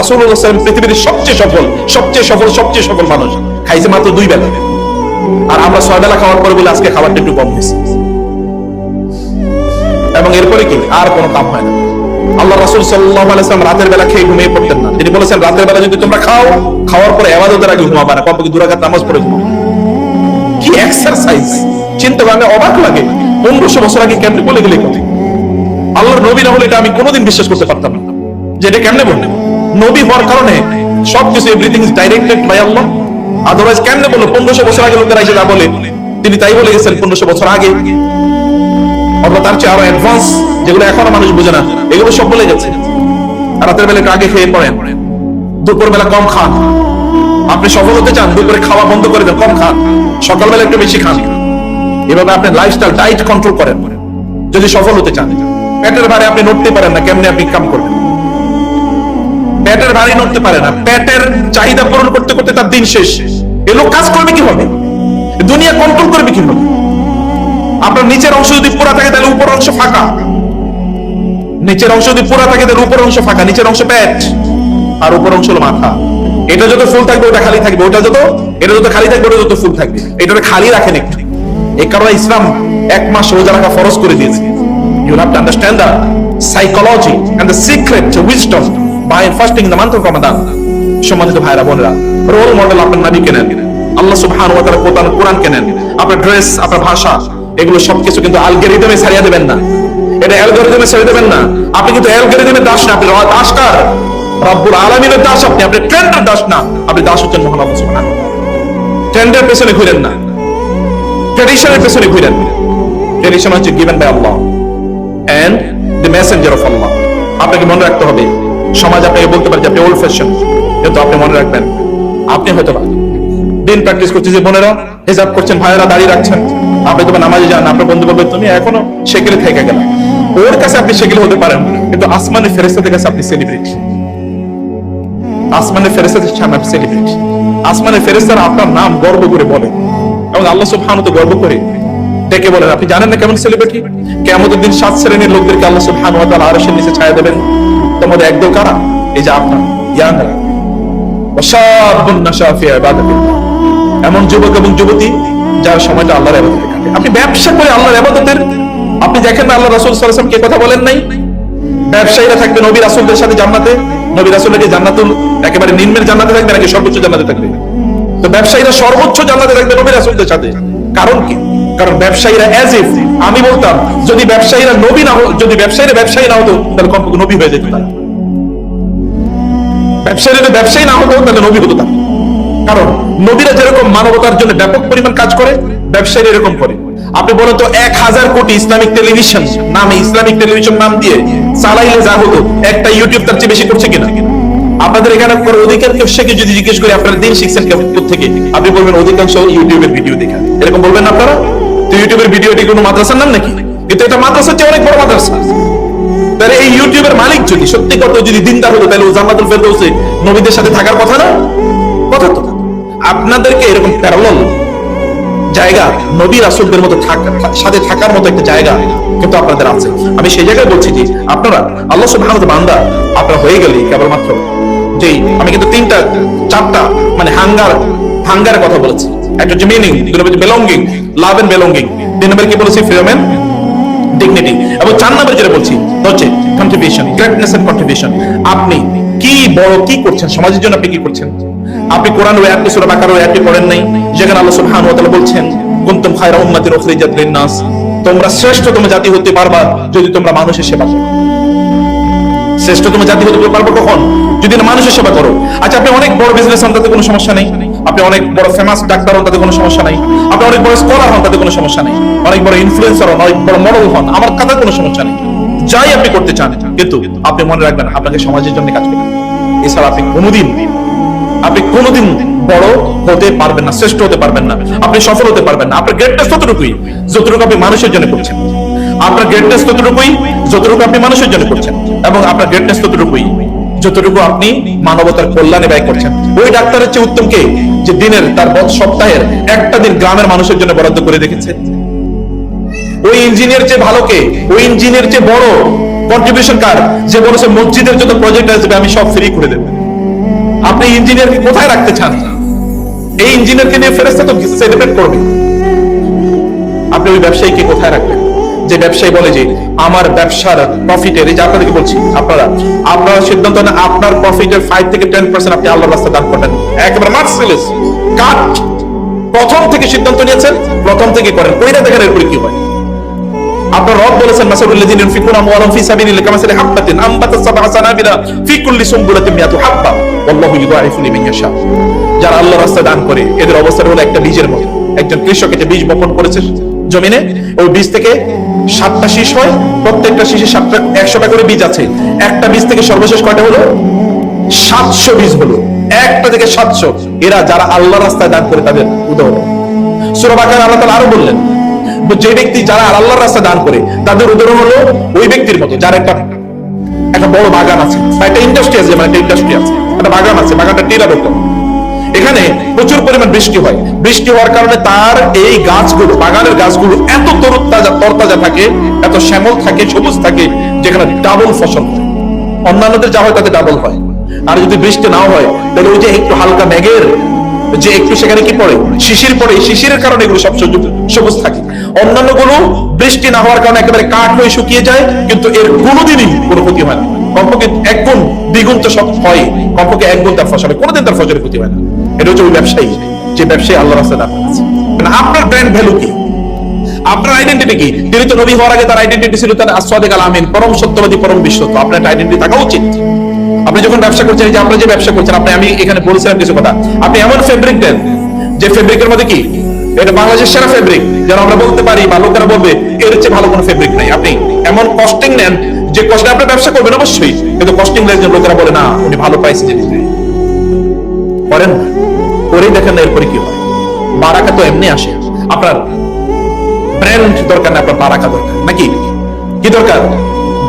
রাসূলুল্লাহ সাল্লাল্লাহু আলাইহি ওয়াসাল্লাম পৃথিবীর সবচেয়ে সফল মানুষ, খাইছে মাত্র 2 বেলা। আর আমরা 6 বেলা খাওয়ার পরে বলে আজকে খাবারটা একটু কম হয়েছে, এবং এরপরে কি আর কোনো কাম হয় না। আল্লাহ রাসূল সাল্লাল্লাহু আলাইহি ওয়াসাল্লাম রাতের বেলা খেয়ে ঘুমিয়ে পড়তেন না। তিনি বলেছেন, রাতের বেলা যদি তোমরা খাও, খাওয়ার পরে ইবাদতের আগে ঘুমাবা না, কমপক্ষে 2 রাকাত নামাজ পড়ে ঘুমাও। কি এক্সারসাইজ! চিন্তা করলে অবাক লাগে, 1500 বছর আগে কেমনে বলে গেলে কথা। আল্লাহর নবী না হলে এটা আমি কোনোদিন বিশ্বাস করতে পারতাম না, যে এটা কেমনে বললেন। নবী হওয়ার কারণে সবকিছু everything is directed by Allah. Otherwise কেমনে বললো 1500 বছর আগে লোকেরা এসে যা বলে তিনি তাই বলে গেছেন 1500 বছর আগে, অথবা তার চেয়ে আরো অ্যাডভান্স, যেগুলো এখনো মানুষ বোঝে না, এগুলো সব বলে গেছে। রাতের বেলা একটু আগে খেয়ে পড়েন, দুপুর বেলা কম খান। আপনি সফল হতে চান, দুপুরে খাওয়া বন্ধ করে দেন, কম খান, সকালবেলা একটু বেশি খান। এভাবে আপনি লাইফস্টাইল ডায়েট কন্ট্রোল করেন যদি সফল হতে চান। পেটের ভারে আপনি নড়তে পারেন না, কেমনে আপনি কাম করবেন? পেটের ভারে নড়তে পারে না, পেটের চাহিদা পূরণ করতে করতে তার দিন শেষ। এ লোক কাজ করবে কিভাবে? দুনিয়া কন্ট্রোল করবে কিভাবে? আপনার নিচের অংশ যদি পুরা থাকে তাহলে উপর অংশ ফাঁকা, নিচের অংশ যদি পুরা থাকে তাহলে উপর অংশ ফাঁকা, নিচের অংশ পেট আর উপর অংশ হলো মাথা। এটা যত ফুল থাকবে ওটা খালি থাকবে, এটা যত খালি থাকবে ওটা যত ফুল থাকবে। এটা খালি রাখেন একটু। এই কারণে ইসলাম 1 মাস রোজা রাখা ফরজ করে দিয়েছে। You have to understand the psychology and the secret wisdom by fasting in the month of Ramadan. সম্মানিত ভাইরা বোনেরা, রোল মডেল আপনার নবীকে নেন, আল্লাহ সুবহানাহু ওয়া তাআলা কোরআনকে নেন। আপনার ড্রেস, আপনার ভাষা, এগুলো সবকিছু কিন্তু অ্যালগরিদমে ছাড়িয়ে দেবেন না, এটা অ্যালগরিদমে ছেড়ে দেবেন না। আপনি কিন্তু অ্যালগরিদমের দাস না, আপনি দাস কার? রব্বুল আলামিনের দাস। আপনি ট্রেন্ডের দাস না, আপনি দাস হচ্ছেন মহান আল্লাহ সুবহানাহু ওয়া তাআলা। ট্রেন্ডের পেছনে ঘুরেন না, ট্র্যাডিশনের পেছনে ঘুরেন। ট্র্যাডিশন হচ্ছে given by Allah and the messenger of Allah. আপনাকে মনে রাখতে হবে, সমাজ আপনাকে বলতে পারে যে আপনি ওল্ড ফ্যাশন, কিন্তু আপনি মনে রাখবেন আপনি হয়তো দিন প্র্যাকটিস করছেন, যে বোনেরা হিজাব করছেন, ভাইয়েরা দাড়ি রাখছেন, আপনি তো নামাজে যান, আপনার বন্ধু বলবে তুমি এখনো সেকেলে থেকে গেল। ওর কাছে আপনি সেকেলে হতে পারেন, কিন্তু আসমানের ফেরেশতাদের কাছে আপনি সেলিব্রিটি। আসমানের ফেরেশতাদের সামনে আপনি সেলিব্রিটি। আসমানের ফেরেশতারা আপনার নাম গর্ব করে বলে, এবং আল্লাহ সুবহানাহু ওয়া তাআলা গর্ব করে ডেকে বলেন। আপনি জানেন না কেমন সেলিব্রিটি? কিয়ামতের দিন 7 শ্রেণীর লোকদেরকে আল্লাহ সুবহানাহু ওয়া তাআলা আরশের নিচে ছায়া দেবেন। তোমাদের একদল কারা? এই যে আপনার ইয়াংরা, ওয়াশাবুন নাশা ফি ইবাদাতিল্লাহ, এমন যুবক এবং যুবতী যার সময়টা আল্লাহর ইবাদতে কাটে। আপনি ব্যবসা করে আল্লাহর ইবাদতের, আপনি দেখেন না আল্লাহ রাসূল সাল্লাল্লাহু আলাইহি ওয়াসাল্লাম কে কথা বলেন নাই? ব্যবসায়ীরা থাকবে নবী রাসূলদের সাথে জান্নাতে, নবী রাসূলরা কি জান্নাতুল একেবারে নিম্নের জান্নাতে থাকবে নাকি সর্বোচ্চ জান্নাতে থাকবে? তো ব্যবসায়ীরা সর্বোচ্চ জান্নাতে থাকবে নবী রাসূলদের সাথে। কারণ কি? কারণ ব্যবসায়ীরা অ্যাজ ইফ, আমি বলতাম যদি ব্যবসায়ীরা নবী না হতো, যদি ব্যবসায়ীরা ব্যবসায়ী না হতো তাহলে কমপক্ষে নবী হয়ে যেত তারা। ব্যবসায়ীরা ব্যবসায়ী না হতো তাহলে নবী হতো তারা। কারণ নবীরা যেরকম মানবতার জন্য ব্যাপক পরিমাণ কাজ করে, ব্যবসায়ীরা এরকম করে। আপনি বলেন তো 1000 কোটি ইসলামিক টেলিভিশন নামে, ইসলামিক টেলিভিশন নাম দিয়ে চালাইলে যা হতো, একটা ইউটিউব তার চেয়ে বেশি করছে কিনা? আপনাদের এখানে অধিকার কেউ যদি জিজ্ঞেস করি আপনারা দিন শিখছেন থেকে, আপনি বলবেন অধিকাংশ ইউটিউবের ভিডিও দেখা। এরকম বলবেন না আপনারা? তো ইউটিউবের ভিডিওটি কোনো মাদ্রাসার নাম নাকি? কিন্তু এটা মাদ্রাসার চেয়ে অনেক বড় মাদ্রাসা। তাহলে এই ইউটিউবের মালিক যদি সত্যি কথা যদি দিনদার হতো, তাহলে ও জান্নাতুল ফেরদাউসে নবীদের সাথে থাকার কথা না? কথা তো। আপনাদেরকে এরকম প্যারালাল জায়গা, নবী রাসূলদের মতো সাথে থাকার মতো একটা জায়গা কিন্তু আপনাদের আছে। আমি সেই জায়গায় বলছি যে আপনারা আল্লাহ সুবহানাহু ওয়া তাআলা বান্দা আপনারা হয়ে গেলেই কেবলমাত্র যেই, আমি কিন্তু 4টা মানে হাঙ্গার কথা বলেছি। একটা হচ্ছে মিনিং, দুটো হচ্ছে বিলঙ্গিং, লাভ এন্ড বিলঙ্গিং, 3 নম্বর কি বলেছি? ফ্রিডম এন্ড ডিগনিটি, এবং 4 নম্বর যেটা বলছি হচ্ছে কন্ট্রিবিউশন, গ্রেটনেস এন্ড কন্ট্রিবিউশন। আপনি কি বড় কি করছেন সমাজের জন্য, আপনি কি করছেন? আপনি কোরআন ওই আয়াতটি সূরা বাকারার আয়াতটি পড়েন নাই, যেখানে আল্লাহ সুবহানাহু ওয়া তাআলা বলছেন কুনতুম খায়রা উম্মাতিন উখরিজাত লিন-নাস, তোমরা শ্রেষ্ঠতম জাতি হতে পারবা যদি তোমরা মানুষের সেবা করো। শ্রেষ্ঠতম জাতি হতে পারবো কখন? যদি না মানুষের সেবা করো। আচ্ছা, আপনি অনেক বড় বিজনেস হন, তাতে কোনো সমস্যা নেই। আপনি অনেক বড় ফেমাস ডাক্তার হন, তাতে কোনো সমস্যা নাই। আপনি অনেক বড় স্কলার হন, তাতে কোনো সমস্যা নেই। অনেক বড় ইনফ্লুয়েন্সার হন, অনেক বড় মডেল হন, আমার কথা কোনো সমস্যা নেই। যাই আপনি করতে চান, কিন্তু আপনি মনে রাখবেন আপনাকে সমাজের জন্য কাজ করতে হবে। এছাড়া আপনি কোনোদিন বড় হতে পারবেন না, শ্রেষ্ঠ হতে পারবেন না, আপনি সফল হতে পারবেন না। আপনার গ্রেটনেস ততটুকুই যতটুকু আপনি মানুষের জন্য করছেন। আপনার গ্রেটনেস ততটুকুই যতটুকু আপনি মানুষের জন্য করছেন, এবং আপনার গ্রেটনেস ততটুকুই যতটুকু আপনি মানবতার কল্যাণে ব্যয় করছেন। ওই ডাক্তারের চেয়ে উত্তম কে, যে দিনের তার সপ্তাহের একটা দিন গ্রামের মানুষের জন্য বরাদ্দ করে রেখেছে? ওই ইঞ্জিনিয়ার চেয়ে ভালো কে? ওই ইঞ্জিনিয়ার চেয়ে বড় কন্ট্রিবিউশন কার, যে বলেছে মসজিদের যত প্রজেক্ট আসবে আমি সব ফ্রি করে দেব। আপনি ইঞ্জিনিয়ারকে কোথায় রাখতে চান? এই ইঞ্জিনিয়ারকে নিয়ে ফেরেশতা তো সেলিব্রেট করবে। আপনি ওই ব্যবসায়ীকে কোথায় রাখবেন যে ব্যবসায়ী বলে যে আমার ব্যবসার প্রফিটের, এই যে আপনাদেরকে বলছি, আপনারা সিদ্ধান্ত নেন আপনার প্রফিটের 5 থেকে 10% আপনি আল্লাহর রাস্তায় দান করবেন। একেবারে মার্সিলেস কাট, প্রথম থেকে সিদ্ধান্ত নিয়েছেন, প্রথম থেকে করেন, কইরা দেখেন এরপরে কি হয়। আপনার রব বলেছেন মাসালুল্লাযিনা ইউনফিকুনা আমওয়ালাহুম ফি সাবিলিল্লাহি কামাসালি হাববাতিন আনবাতাত সাবআ সানাবিলা ফি কুল্লি সুমবুলাতিন মিয়াতু হাব্বা ওয়াল্লাহু ইউদাইফু লিমান ইয়াশা। যারা আল্লাহর রাস্তায় দান করে এদের অবস্থা হলো একটা বীজের মতো। একজন কৃষক যে বীজ বপন করেছে জমিনে, ওই বীজ থেকে 7টা শীষ হয়, প্রত্যেকটা শীষে 100টা করে বীজ আছে। একটা বীজ থেকে সর্বশেষ কয়টা হলো? 700 বীজ হলো, একটা থেকে 700। এরা যারা আল্লাহর রাস্তায় দান করে তাদের উদাহরণ। সূরা বাকারা আল্লাহ তাআলা আরো বললেন যে ব্যক্তি যারা আল্লাহর রাস্তায় দান করে তাদের উদাহরণ হলো ওই ব্যক্তির মতো যার একটা বড় বাগান আছে, বা একটা ইন্ডাস্ট্রি আছে, মানে একটা ইন্ডাস্ট্রি আছে, একটা বাগান আছে, বাগানটা টিলা রকম। এখানে প্রচুর পরিমাণ বৃষ্টি হয়, বৃষ্টি হওয়ার কারণে তার এই গাছগুলো, বাগানের গাছগুলো এত তরতাজা থাকে, এত শ্যামল থাকে, সবুজ থাকে, যেখানে ডাবল ফসল হয়। অন্যান্যদের যা হয় তাতে ডাবল হয়। আর যদি বৃষ্টি না হয় তাহলে ওই যে একটু হালকা মেঘের যে একটু সেখানে কি পড়ে, শিশির পড়ে, শিশিরের কারণে এগুলো সব সবুজ থাকে। অন্যান্য গুলো বৃষ্টি না হওয়ার কারণে একেবারে কাঠ হয়ে শুকিয়ে যায়, কিন্তু এর কোনোদিনই কোনো ক্ষতি হয় না। কমপক্ষে 1 গুণ 2 গুণ তো সব হয়, কমপক্ষে 1 গুণ তার ফসলে, কোনোদিন তার ফসলের ক্ষতি হয় না। এটা হচ্ছে ওই ব্যবসায়ী, যে ব্যবসায়ী আল্লাহর রাস্তায় দান করেছে। আপনার ব্র্যান্ড ভ্যালু কি? আপনার আইডেন্টিটি কি? তিনি তো নবী হওয়ার আগে তার আইডেন্টিটি ছিল তার as-সাদিক আল-আমিন, পরম সত্যবাদী, পরম বিশ্বস্ত। আপনার একটা আইডেন্টিটি থাকা উচিত। আপনি যখন ব্যবসা করছেন, যে আপনারা যে ব্যবসা করছেন, আমি এখানে বলেছিলাম কিছু কথা, আপনি এমন ফেব্রিক দেন যে ফেব্রিকের মধ্যে কি এটা বাংলাদেশের সেরা ফেব্রিক, যেন আমরা বলতে পারি বা লোকেরা বলবে এর চেয়ে ভালো কোনো ফেব্রিক নাই। আপনি এমন কস্টিং নেন যে কষ্টে আপনি ব্যবসা করবেন অবশ্যই, কিন্তু কস্টিং নেন যে লোকেরা বলে না উনি ভালো প্রাইসে জিনিস দেয়। করেন না, করেই দেখেন না এরপরে কি হয়। বারাকা তো এমনি আসে। আপনার ব্র্যান্ড দরকার না, আপনার বারাকা দরকার। নাকি কি দরকার?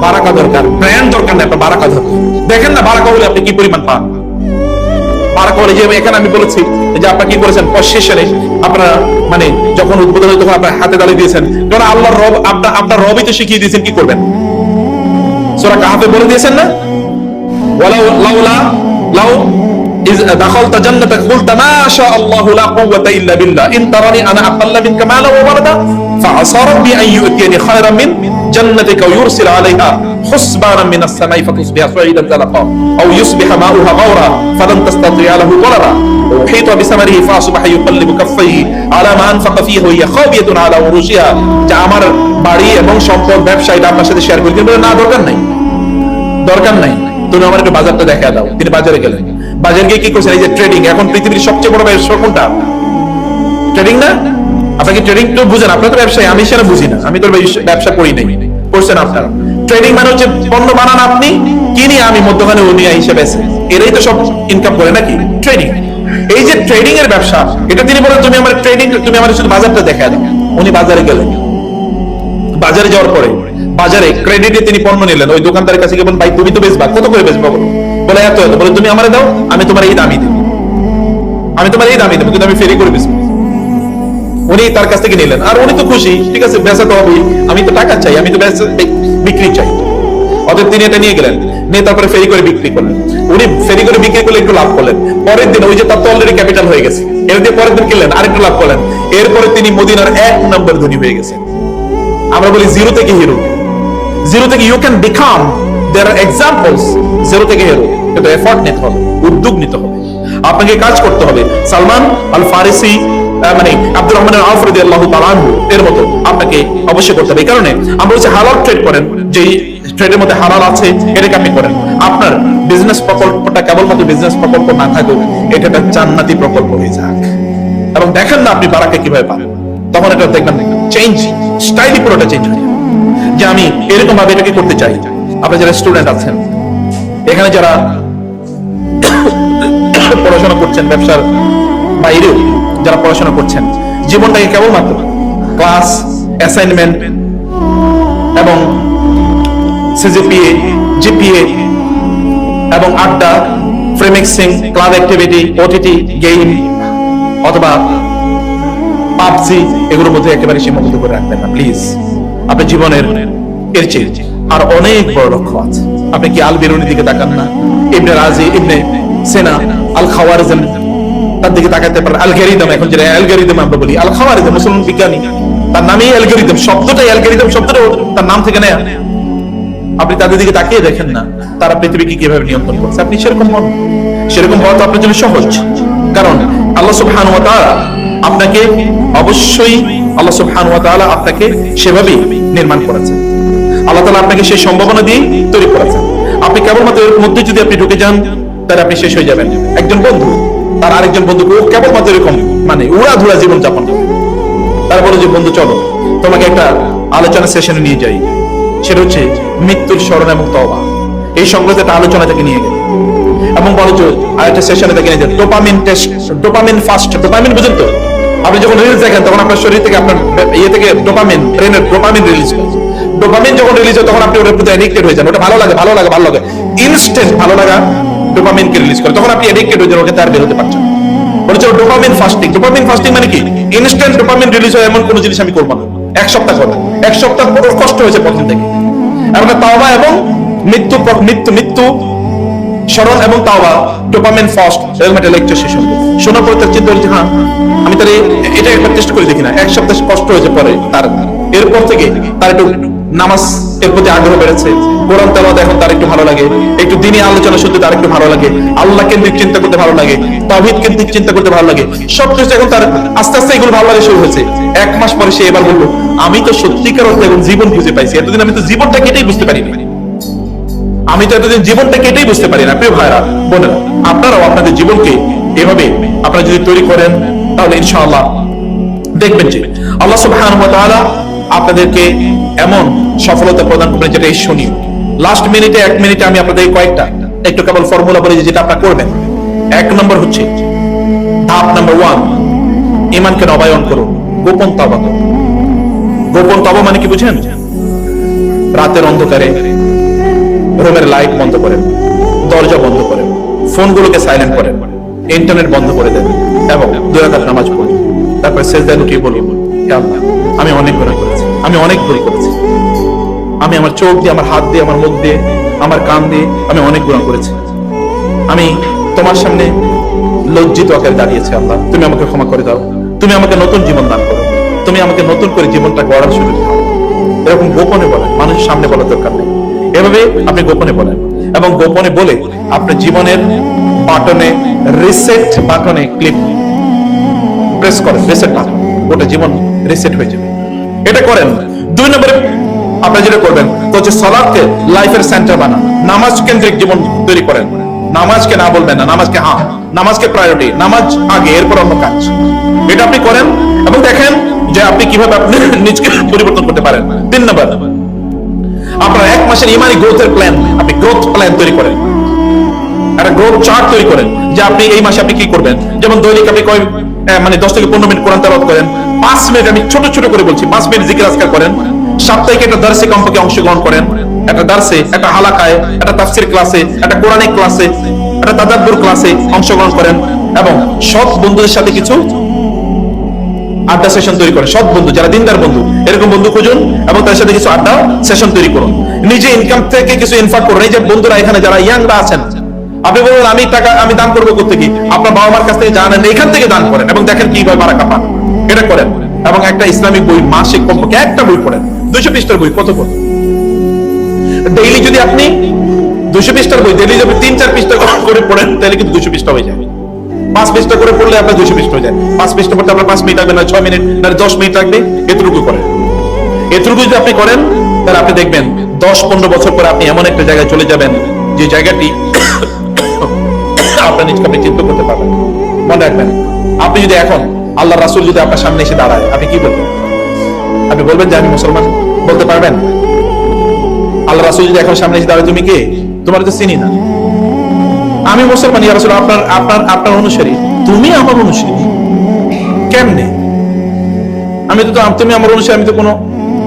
বারাকা দরকার। ব্র্যান্ড দরকার না, আপনার বারাকা দরকার। দেখেন না বারাকা হলে আপনি কি পরিমাণ পান। বারাকা হলে যে এখানে আমি বলেছি যে আপনারা কি করেছেন, পজিশনে আপনারা মানে যখন উদ্বোধন হয় তখন আপনার হাতে তালি দিয়েছেন, কারণ আল্লাহর রব আপনার রবই তো শিখিয়ে দিয়েছেন কি করবেন। সূরা কাহফে বলে দিয়েছেন না, ওয়ালাউ লাউলা লাউ ইজ দাখালতা জান্নাতাক কুলতা মা শা আল্লাহু লা কুওয়াতা ইল্লা বিল্লাহ ইন তারানি আনা আকাল্লা মিনকা মালা ওয়া ওয়ালাদা ফাআসা রাব্বি আন ইউতিয়ানি খায়রাম মিন জান্নাতিকা ওয়া ইউরসিল আলাইহা হুসবানান মিনাস সামাই ফাতুসবিহা সাঈদান যালাকা আও ইউসবিহা মাউহা গাওরা ফালান তাসতাতি'a লাহু তালাবা ওয়া উহিতা বিসামারিহি ফাসবাহা ইউকাল্লিবু কাফাইহি আলা মা আনফাকা ফীহি ওয়া হিয়া খাবিয়াতুন আলা উরুশিহা। যে আমার বাড়ি এবং সম্পদ ব্যবসা এটা আপনার সাথে শেয়ার করি, কিন্তু না, দরকার নাই, দরকার নাই, তুমি আমার একটু বাজারটা দেখা দাও। তিনি বাজারে গেলেন, বাজারে গিয়ে কি করছেন, এই যে ট্রেডিং, এখন পৃথিবীর সবচেয়ে বড় ব্যবসা কোনটা? ট্রেডিং না? আপনাকে ট্রেডিং তো বুঝেন, আপনার তো ব্যবসায়ী, আমি সেটা বুঝি না, আমি তো ব্যবসা করি নাই, করছেন আপনারা। ট্রেডিং মানে হচ্ছে পণ্য বানান আপনি, কিনি আমি, মধ্যখানে উনি হিসেবে আছে, এরাই তো সব ইনকাম করে নাকি ট্রেডিং। এই যে ট্রেডিং এর ব্যবসা, এটা তিনি বলেন তুমি আমার ট্রেডিং, তুমি আমার শুধু বাজারটা দেখা দাও। উনি বাজারে গেলেন, বাজারে যাওয়ার পরে বাজারে ক্রেডিটে তিনি পণ্য নিলেন, ওই দোকানদারের কাছে গিয়ে বলেন ভাই তুমি তো বেচবা, কত করে বেচবা বলো? বলে এত এত। বলে তুমি আমারে দাও, আমি তোমার এই দামই দেবো, আমি তোমার এই দামই দেবো, কিন্তু আমি ফেরি করে বেচবো। উনি তার কাছ থেকে নিলেন, আর উনি তো খুশি, ঠিক আছে বেচা তো হবেই, আমি তো টাকা চাই, আমি তো বিক্রি চাই। অতএব তিনি এটা নিয়ে গেলেন, নিয়ে তারপরে ফেরি করে বিক্রি করলেন। উনি ফেরি করে বিক্রি করলে একটু লাভ করলেন, পরের দিন ওই যে তার তো অলরেডি ক্যাপিটাল হয়ে গেছে, এর দিয়ে পরের দিন কিনলেন, আরেকটু লাভ করলেন। এরপরে তিনি মদিনার 1 নম্বর ধনী হয়ে গেছেন। আমরা বলি জিরো থেকে হিরো, জিরো থেকে you can become, there are examples. Zero থেকে হিরো, কিন্তু এফর্ট নিতে হবে, উদ্যোগ নিতে হবে, আপনাকে কাজ করতে হবে। সালমান আল ফারিসি মানে আব্দুর রহমান আউফ রাদিয়াল্লাহু তাআলা আনহু এর মতো আপনাকে অবশ্যই করতে হবে। এই কারণে আমরা বলছি হালাল ট্রেড করেন, যে ট্রেডের মধ্যে হালাল আছে এটাকে আপনি করেন। আপনার বিজনেস প্রকল্পটা কেবলমাত্র বিজনেস প্রকল্প না থাকুক, এটা একটা জান্নাতি প্রকল্প হয়ে যাক, এবং দেখেন না আপনি বারাকা কিভাবে পাবেন। তখন এটা দেখবেন চেঞ্জ, স্টাইলই পুরোটা চেঞ্জ হয়ে যাবে, যে আমি এরকম ভাবে এটাকে করতে চাই। আপনারা যারা স্টুডেন্ট আছেন, এখানে যারা পড়াশোনা করছেন, ব্যবসার বাইরেও যারা পড়াশোনা করছেন, জীবনটাকে কেবলমাত্র ক্লাস, অ্যাসাইনমেন্ট এবং সিজিপিএ, জিপিএ এবং আড্ডা, ফ্রেমিক্সিং, ক্লাব অ্যাক্টিভিটি, ওটিটি, গেম অথবা পাবজি, এগুলোর মধ্যে একেবারে সীমাবদ্ধ করে রাখবেন না প্লিজ। আপনার জীবনের এর চেয়ে আর অনেক বড় লক্ষ্য আছে। আপনি কি আল বেরুনির দিকে তাকান না? ইবনে রাজি, ইবনে সেনা, আল খাওয়ারিজম, তার দিকে তাকাতে পারেন, অ্যালগরিদম, এখন যেটা অ্যালগরিদম আমরা বলি, আল খাওয়ারিজম মুসলমান বিজ্ঞানী, তার নামেই অ্যালগরিদম, শব্দটাই অ্যালগরিদম শব্দটা তার নাম থেকে নেয়া। আপনি তাদের দিকে তাকিয়ে দেখেন না তারা পৃথিবীকে কিভাবে নিয়ন্ত্রণ করছে, আপনি সেরকম হন। সেরকম হওয়া তো আপনার জন্য সহজ, কারণ আল্লাহ সুবহানাহু ওয়া তাআলা আপনাকে অবশ্যই আল্লাহ সুবহানাহু ওয়া তাআলা আপনাকে সেভাবেই নির্মাণ করেছেন। আল্লাহ তাআলা আপনাকে সেই সম্ভাবনা দিয়ে তৈরি করেছেন। আপনি কেবলমাত্র এর মধ্যে যদি আপনি ঢুকে যান তাহলে আপনি শেষ হয়ে যাবেন। একজন বন্ধু তার আরেকজন বন্ধুকে কেবলমাত্র এরকম মানে উড়াধুরা জীবন যাপন করে, তার বলে যে বন্ধু চলো তোমাকে একটা আলোচনা সেশনে নিয়ে যাই, সেটা হচ্ছে মৃত্যুর স্মরণ এবং তওবা, এই সংক্রান্ত একটা আলোচনা থেকে নিয়ে গেল এবং বলো যে আরেকটা সেশনে থেকে নিয়ে যান dopamine test, dopamine fast. Dopamine বুঝেন তো, আপনি যখন রিলিজ দেখেন তখন আপনার শরীর থেকে আপনার ইয়ে থেকে ডোপামিন, ব্রেনের ডোপামিন রিলিজ হয়। ডোপামিন যখন রিলিজ হয় তখন আপনি ওটার প্রতি অ্যাডিক্টেড হয়ে যান, ওটা ভালো লাগে ভালো লাগে ভালো লাগে, ইনস্ট্যান্ট ভালো লাগা ডোপামিনকে রিলিজ করে, তখন আপনি অ্যাডিক্টেড হয়ে যান, ওকে তার বের হতে পারছেন। বলেছে ডোপামিন ফাস্টিং। ডোপামিন ফাস্টিং মানে কি? ইনস্ট্যান্ট ডোপামিন রিলিজ হয় এমন কোন জিনিস আমি করব না, এক সপ্তাহ করব, এক সপ্তাহ পুরো কষ্ট হয়েছে প্রথম থেকে। এবং তাওবা এবং মৃত্যু মৃত্যু মৃত্যু স্মরণ এবং তাওবা, ডোপামিন ফাস্ট, এরকম একটা লেকচার সেশন শোনার পরে তার চিন্তা হচ্ছে হ্যাঁ আমি তাহলে এটা একবার টেস্ট করে দেখি না। এক সপ্তাহ কষ্ট হয়েছে পরে তার, এরপর থেকে তার একটু নামাজ এর প্রতি আগ্রহ বেড়েছে, কোরআন তেলাওয়াত এখন তার একটু ভালো লাগে, একটু দিনী আলোচনা শুনতে তার একটু ভালো লাগে, আল্লাহ কেন্দ্রিক চিন্তা করতে ভালো লাগে, তাওহীদ কেন্দ্রিক চিন্তা করতে ভালো লাগে, সবকিছু এখন তার আস্তে আস্তে এগুলো ভালো লাগে শুরু হয়েছে। এক মাস পরে সে এবার বললো আমি তো সত্যিকার অর্থে এখন জীবন খুঁজে পাইছি, এতদিন আমি তো জীবনটা কেটেই বুঝতে পারিনি, আমি তো এতদিন জীবনটা কেটেই বুঝতে পারি না। প্রিয় ভাইরা বোনেরা, আপনারাও আপনাদের জীবনকে এভাবে আপনারা যদি তৈরি করেন তাহলে ইনশাআল্লাহ দেখবেন যে আল্লাহ সুবহানাহু ওয়া তাআলা আপনাদেরকে এমন সফলতা প্রদান করবেন যেটা ঈর্ষণীয়। লাস্ট মিনিটে, এক মিনিটে আমি আপনাদের কয়েকটা একটু কেবল ফর্মুলা বলি যেটা আপনারা করবেন। এক নম্বর হচ্ছে ধাপ নাম্বার 1, ঈমানকে নবায়ন করুন, গোপন তওবা করুন। গোপন তওবা মানে কি বুঝেন? রাতের অন্ধকারে রুমের লাইট বন্ধ করেন, দরজা বন্ধ করেন, ফোনগুলোকে সাইলেন্ট করেন, ইন্টারনেট বন্ধ করে দেন এবং 2 রাকাত নামাজ পড়ুন। তারপর সেজদায় উঠে বলুন হে আল্লাহ আমি অনেক গুনাহ করেছি, আমি অনেক ভুল করেছি, আমি আমার চোখ দিয়ে, আমার হাত দিয়ে, আমার মুখ দিয়ে, আমার কান দিয়ে আমি অনেক গুনাহ করেছি, আমি তোমার সামনে লজ্জিত আকারে দাঁড়িয়েছি। আল্লাহ তুমি আমাকে ক্ষমা করে দাও, তুমি আমাকে নতুন জীবন দান করো, তুমি আমাকে নতুন করে জীবনটা গড়ার সুযোগ দাও। এরকম গোপনে বলেন, মানুষের সামনে বলার দরকার নেই, এভাবে আপনি গোপনে বলেন এবং গোপনে বলে আপনার জীবনের বাটনে, রিসেট বাটনে ক্লিক প্রেস করেন, রিসেট বাটন, ওটা জীবন রিসেট হয়ে যাবে। এটা করেন। 2 নম্বরে আপনি যেটা করবেন তো হচ্ছে সালাতকে লাইফের সেন্টার বানান, নামাজ কেন্দ্রিক জীবন তৈরি করেন। নামাজকে না বলবেন না, নামাজকে হ্যাঁ, নামাজকে প্রায়োরিটি, নামাজ আগে, এরপর অন্য কাজ। এটা আপনি করেন এবং দেখেন যে আপনি কিভাবে আপনি নিজেকে পরিবর্তন করতে পারেন। 3 নম্বর আপনার 1 মাসের ইমানি গ্রোথের প্ল্যান, আপনি গ্রোথ প্ল্যান তৈরি করেন, একটা গ্রোথ চার্ট তৈরি করেন যে আপনি এই মাসে আপনি কি করবেন। যেমন দৈনিক আপনি মানে 10 থেকে 15 মিনিট কোরআন তেলাওয়াত করেন, 5 মিনিট, আমি ছোট ছোট করে বলছি, 5 মিনিট জিকির আজকার করেন, সাপ্তাহিক একটা দার্সে কমপক্ষে অংশগ্রহণ করেন, একটা দার্সে, একটা হালাকায়, একটা তাফসীর ক্লাসে, একটা কোরআনিক ক্লাসে, একটা তাদাব্বুর ক্লাসে অংশগ্রহণ করেন এবং সৎ বন্ধুদের সাথে কিছু আড্ডা সেশন তৈরি করেন। সৎ বন্ধু যারা দিনদার বন্ধু, এরকম বন্ধু খুঁজুন এবং তার সাথে কিছু আড্ডা সেশন তৈরি করুন। নিজে ইনকাম থেকে কিছু ইনফাক করুন। এই যে বন্ধুরা এখানে যারা ইয়াংরা আছেন, আপনি বলবেন আমি টাকা আমি দান করবো কোত্থেকে, আপনার বাবা মার কাছ থেকে জানেন, এখান থেকে দান করেন এবং দেখেন কিভাবে বারাকা পান। এটা করেন এবং একটা ইসলামিক বই মাসিক কমপক্ষে একটা বই পড়েন, 200 পৃষ্ঠার বই, কত করে ডেইলি যদি আপনি 200 পৃষ্ঠার বই ডেইলি যদি 3-4 পৃষ্ঠা করে পড়েন তাহলে কিন্তু 200 পৃষ্ঠা হয়ে যাবে। 5 পৃষ্ঠা করে পড়লে আপনার 200 পৃষ্ঠা হয়ে যায়। 5 পৃষ্ঠা পড়তে আপনার 5 মিনিট লাগবে না, 6 মিনিট না, 10 মিনিট লাগবে। এতটুকু করেন, এতটুকু যদি আপনি করেন তাহলে আপনি দেখবেন 10-15 বছর পরে আপনি এমন একটা জায়গায় চলে যাবেন যে জায়গাটি আপনার নিজকে আপনি চিন্তা করতে পারবেন। মনে রাখবেন, আপনি যদি এখন আল্লাহ রাসূল যদি আপনার সামনে এসে দাঁড়ায়, আপনি কি বলবেন? আপনি বলবেন যে আমি মুসলমান, বলতে পারবেন? আল্লাহ রাসূল যদি এখন সামনে এসে দাঁড়ায়, তুমি কে? তোমার তো চিনি না। আমি মুসলমান, ইয়া রাসূল, আপনার অনুসারী। তুমি আমার অনুসারী কেমনে? আমি তো তুমি আমার অনুসারী, আমি তো কোনো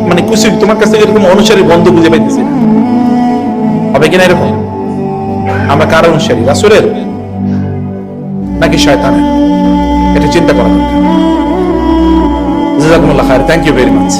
মানে খুশি তোমার কাছ থেকে এরকম অনুসারী বন্ধু বুঝে পাইতেছি। হবে কিনা এরকম? আমরা কার অনুসারী, রাসূলের নাকি শয়তানের? এটা চিন্তা করা দরকার। জাযাকুমুল্লাহ খায়র, থ্যাংক ইউ ভেরি মাচ।